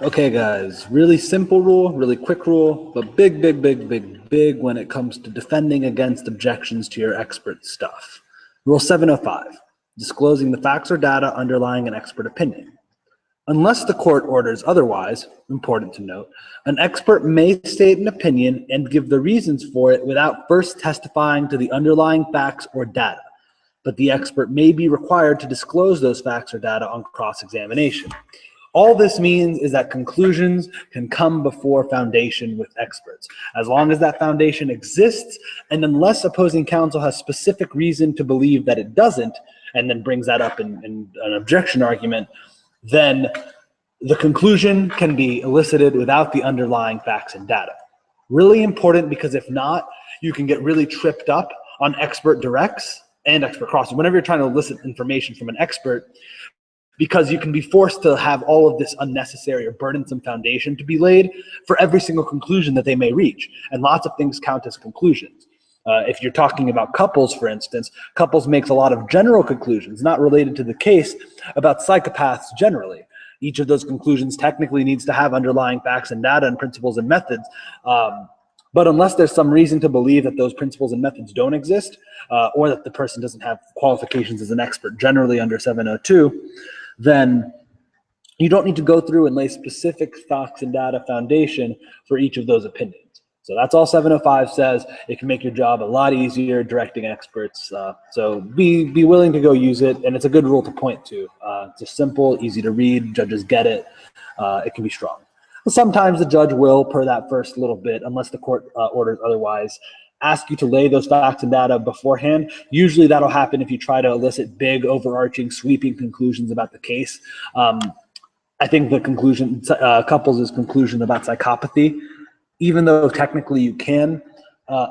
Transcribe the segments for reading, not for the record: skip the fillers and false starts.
Okay, guys, really simple rule, really quick rule, but big when it comes to defending against objections to your expert stuff. Rule 705, disclosing the facts or data underlying an expert opinion. Unless the court orders otherwise, important to note, an expert may state an opinion and give the reasons for it without first testifying to the underlying facts or data, but the expert may be required to disclose those facts or data on cross-examination. All this means is that conclusions can come before foundation with experts, as long as that foundation exists, and unless opposing counsel has specific reason to believe that it doesn't, and then brings that up in an objection argument, then the conclusion can be elicited without the underlying facts and data. Really important, because if not, you can get really tripped up on expert directs and expert crosses. Whenever you're trying to elicit information from an expert, because you can be forced to have all of this unnecessary or burdensome foundation to be laid for every single conclusion that they may reach. And lots of things count as conclusions. If you're talking about couples, for instance, couples makes a lot of general conclusions, not related to the case, about psychopaths generally. Each of those conclusions technically needs to have underlying facts and data and principles and methods. But unless there's some reason to believe that those principles and methods don't exist, or that the person doesn't have qualifications as an expert generally under 702, then you don't need to go through and lay specific facts and data foundation for each of those opinions. So that's all 705 says. It can make your job a lot easier directing experts. So be willing to go use it, and it's a good rule to point to. It's just simple, easy to read, judges get it. It can be strong. Sometimes the judge will, per that first little bit, unless the court orders otherwise, ask you to lay those facts and data beforehand. Usually that'll happen if you try to elicit big, overarching, sweeping conclusions about the case. I think the conclusion, Couples' conclusion about psychopathy, even though technically you can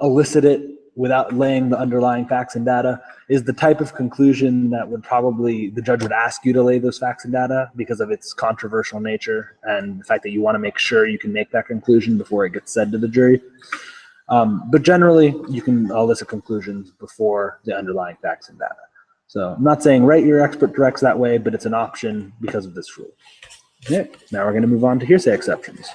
elicit it without laying the underlying facts and data, is the type of conclusion that would probably, the judge would ask you to lay those facts and data because of its controversial nature and the fact that you want to make sure you can make that conclusion before it gets said to the jury. But generally, you can elicit conclusions before the underlying facts and data. So I'm not saying write your expert directs that way, but it's an option because of this rule. Okay, now we're going to move on to hearsay exceptions.